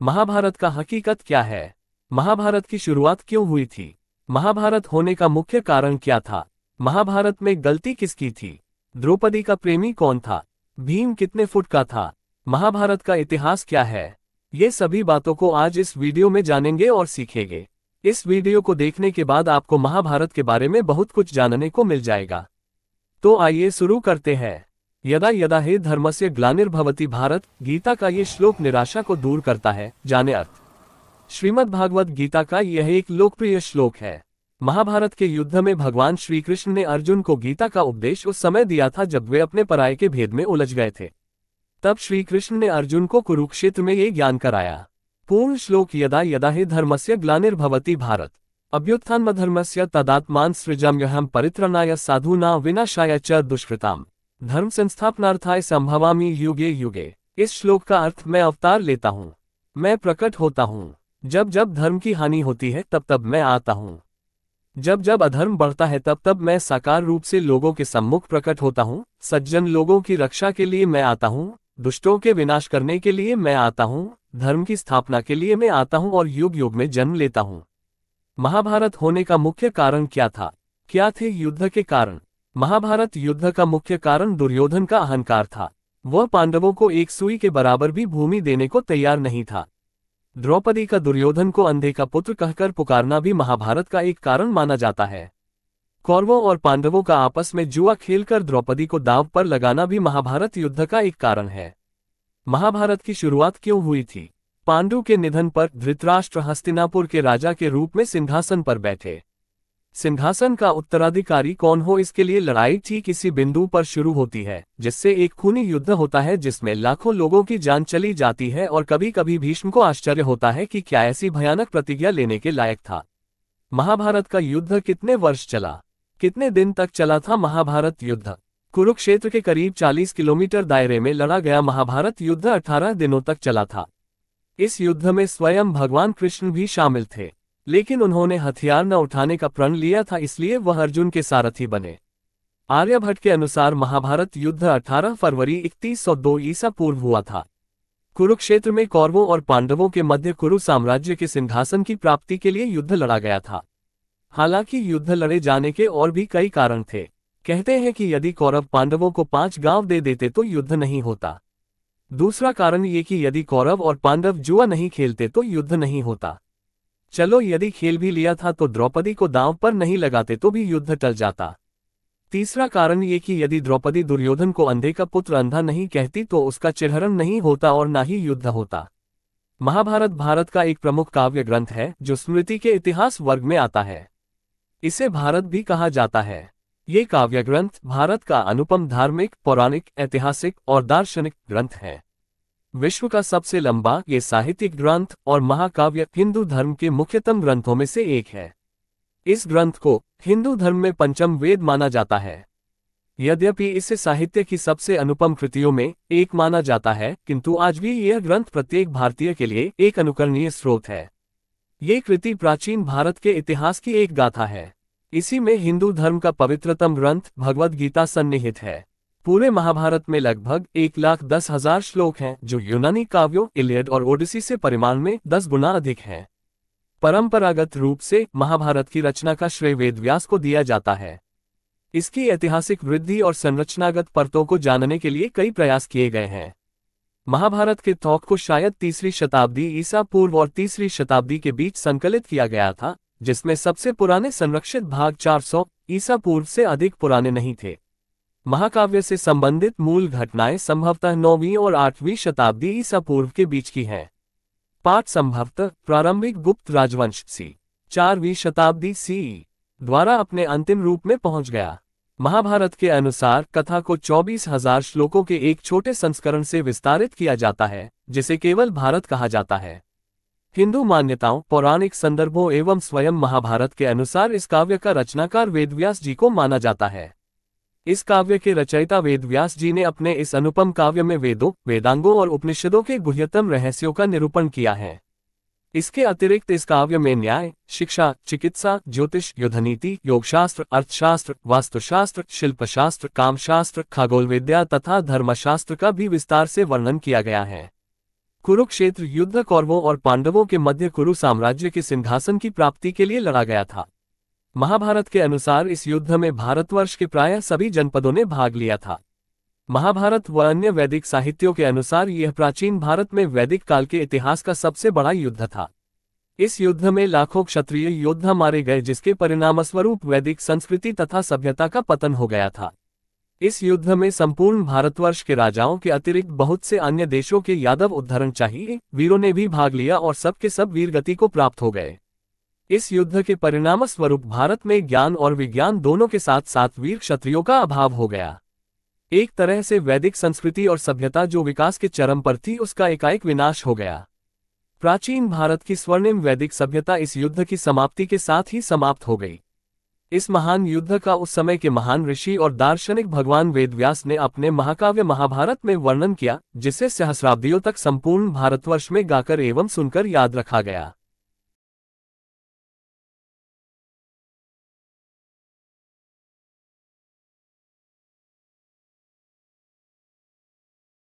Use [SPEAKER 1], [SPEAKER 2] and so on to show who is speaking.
[SPEAKER 1] महाभारत का हकीकत क्या है? महाभारत की शुरुआत क्यों हुई थी? महाभारत होने का मुख्य कारण क्या था? महाभारत में गलती किसकी थी? द्रौपदी का प्रेमी कौन था? भीम कितने फुट का था? महाभारत का इतिहास क्या है? ये सभी बातों को आज इस वीडियो में जानेंगे और सीखेंगे। इस वीडियो को देखने के बाद आपको महाभारत के बारे में बहुत कुछ जानने को मिल जाएगा। तो आइए शुरू करते हैं। यदा यदा हि धर्मस्य ग्लानिर्भवति भारत, गीता का ये श्लोक निराशा को दूर करता है। जाने अर्थ। श्रीमद् भागवत गीता का यह एक लोकप्रिय श्लोक है। महाभारत के युद्ध में भगवान श्री कृष्ण ने अर्जुन को गीता का उपदेश उस समय दिया था जब वे अपने पराये के भेद में उलझ गए थे। तब श्री कृष्ण ने अर्जुन को कुरुक्षेत्र में ये ज्ञान कराया। पूर्ण श्लोक यदा यदा हि धर्मस्य ग्लानिर्भवति भारत, अभ्युत्थानमधर्मस्य तदात्मान सृजाम्यहं परित्रणाय साधूनां विनाशाय च दुष्कृताम्, धर्म संस्थापनार्थाय संभवामि युगे युगे। इस श्लोक का अर्थ मैं अवतार लेता हूँ, मैं प्रकट होता हूँ। जब जब धर्म की हानि होती है तब तब मैं आता हूँ। जब जब अधर्म बढ़ता है तब तब मैं साकार रूप से लोगों के सम्मुख प्रकट होता हूँ। सज्जन लोगों की रक्षा के लिए मैं आता हूँ, दुष्टों के विनाश करने के लिए मैं आता हूँ, धर्म की स्थापना के लिए मैं आता हूँ और युग युग में जन्म लेता हूँ। महाभारत होने का मुख्य कारण क्या था? क्या थे युद्ध के कारण? महाभारत युद्ध का मुख्य कारण दुर्योधन का अहंकार था। वह पांडवों को एक सुई के बराबर भी भूमि देने को तैयार नहीं था। द्रौपदी का दुर्योधन को अंधे का पुत्र कहकर पुकारना भी महाभारत का एक कारण माना जाता है। कौरवों और पांडवों का आपस में जुआ खेलकर द्रौपदी को दांव पर लगाना भी महाभारत युद्ध का एक कारण है। महाभारत की शुरुआत क्यों हुई थी? पांडु के निधन पर धृतराष्ट्र हस्तिनापुर के राजा के रूप में सिंहासन पर बैठे। सिंहासन का उत्तराधिकारी कौन हो, इसके लिए लड़ाई ठीक इसी बिंदु पर शुरू होती है, जिससे एक खूनी युद्ध होता है जिसमें लाखों लोगों की जान चली जाती है और कभी कभी भीष्म को आश्चर्य होता है कि क्या ऐसी भयानक प्रतिज्ञा लेने के लायक था। महाभारत का युद्ध कितने वर्ष चला? कितने दिन तक चला था महाभारत युद्ध? कुरुक्षेत्र के करीब 40 किलोमीटर दायरे में लड़ा गया महाभारत युद्ध 18 दिनों तक चला था। इस युद्ध में स्वयं भगवान कृष्ण भी शामिल थे, लेकिन उन्होंने हथियार न उठाने का प्रण लिया था, इसलिए वह अर्जुन के सारथी बने। आर्यभट्ट के अनुसार महाभारत युद्ध 18 फरवरी 3102 ईसा पूर्व हुआ था। कुरुक्षेत्र में कौरवों और पांडवों के मध्य कुरु साम्राज्य के सिंहासन की प्राप्ति के लिए युद्ध लड़ा गया था। हालांकि युद्ध लड़े जाने के और भी कई कारण थे। कहते हैं कि यदि कौरव पांडवों को 5 गांव दे देते तो युद्ध नहीं होता। दूसरा कारण ये कि यदि कौरव और पांडव जुआ नहीं खेलते तो युद्ध नहीं होता। चलो, यदि खेल भी लिया था तो द्रौपदी को दांव पर नहीं लगाते तो भी युद्ध टल जाता। तीसरा कारण ये कि यदि द्रौपदी दुर्योधन को अंधे का पुत्र अंधा नहीं कहती तो उसका चिरहरण नहीं होता और ना ही युद्ध होता। महाभारत भारत का एक प्रमुख काव्य ग्रंथ है जो स्मृति के इतिहास वर्ग में आता है। इसे भारत भी कहा जाता है। ये काव्य ग्रंथ भारत का अनुपम धार्मिक, पौराणिक, ऐतिहासिक और दार्शनिक ग्रंथ है। विश्व का सबसे लंबा ये साहित्यिक ग्रंथ और महाकाव्य हिंदू धर्म के मुख्यतम ग्रंथों में से एक है। इस ग्रंथ को हिंदू धर्म में पंचम वेद माना जाता है। यद्यपि इसे साहित्य की सबसे अनुपम कृतियों में एक माना जाता है, किंतु आज भी यह ग्रंथ प्रत्येक भारतीय के लिए एक अनुकरणीय स्रोत है। ये कृति प्राचीन भारत के इतिहास की एक गाथा है। इसी में हिंदू धर्म का पवित्रतम ग्रंथ भगवद गीता सन्निहित है। पूरे महाभारत में लगभग 1,10,000 श्लोक हैं, जो यूनानी काव्यों इलियड और ओडिसी से परिमाण में 10 गुना अधिक हैं। परंपरागत रूप से महाभारत की रचना का श्रेय वेदव्यास को दिया जाता है। इसकी ऐतिहासिक वृद्धि और संरचनागत परतों को जानने के लिए कई प्रयास किए गए हैं। महाभारत के थौक को शायद 3री शताब्दी ईसा पूर्व और 3री शताब्दी के बीच संकलित किया गया था, जिसमें सबसे पुराने संरक्षित भाग 400 ईसा पूर्व से अधिक पुराने नहीं थे। महाकाव्य से संबंधित मूल घटनाएं संभवतः 9वीं और 8वीं शताब्दी ईसा पूर्व के बीच की हैं। पाठ संभवतः प्रारंभिक गुप्त राजवंश सी 4वीं शताब्दी सीई द्वारा अपने अंतिम रूप में पहुंच गया। महाभारत के अनुसार कथा को 24,000 श्लोकों के एक छोटे संस्करण से विस्तारित किया जाता है, जिसे केवल भारत कहा जाता है। हिंदू मान्यताओं, पौराणिक संदर्भों एवं स्वयं महाभारत के अनुसार इस काव्य का रचनाकार वेदव्यास जी को माना जाता है। इस काव्य के रचयिता वेदव्यास जी ने अपने इस अनुपम काव्य में वेदों, वेदांगों और उपनिषदों के गुह्यतम रहस्यों का निरूपण किया है। इसके अतिरिक्त इस काव्य में न्याय, शिक्षा, चिकित्सा, ज्योतिष, युद्धनीति, योगशास्त्र, अर्थशास्त्र, वास्तुशास्त्र, शिल्पशास्त्र, कामशास्त्र, खगोल विद्या तथा धर्मशास्त्र का भी विस्तार से वर्णन किया गया है। कुरुक्षेत्र युद्ध कौरवों और पांडवों के मध्य कुरु साम्राज्य के सिंहासन की प्राप्ति के लिए लड़ा गया था। महाभारत के अनुसार इस युद्ध में भारतवर्ष के प्रायः सभी जनपदों ने भाग लिया था। महाभारत व अन्य वैदिक साहित्यों के अनुसार यह प्राचीन भारत में वैदिक काल के इतिहास का सबसे बड़ा युद्ध था। इस युद्ध में लाखों क्षत्रिय योद्धा मारे गए, जिसके परिणामस्वरूप वैदिक संस्कृति तथा सभ्यता का पतन हो गया था। इस युद्ध में संपूर्ण भारतवर्ष के राजाओं के अतिरिक्त बहुत से अन्य देशों के यादव उद्धरणशाही वीरों ने भी भाग लिया और सब के सब वीरगति को प्राप्त हो गए। इस युद्ध के परिणामस्वरूप भारत में ज्ञान और विज्ञान दोनों के साथ साथ वीर क्षत्रियों का अभाव हो गया। एक तरह से वैदिक संस्कृति और सभ्यता जो विकास के चरम पर थी, उसका एकाएक विनाश हो गया। प्राचीन भारत की स्वर्णिम वैदिक सभ्यता इस युद्ध की समाप्ति के साथ ही समाप्त हो गई। इस महान युद्ध का उस समय के महान ऋषि और दार्शनिक भगवान वेदव्यास ने अपने महाकाव्य महाभारत में वर्णन किया, जिसे सहस्राब्दियों तक संपूर्ण भारतवर्ष में गाकर एवं सुनकर याद रखा गया।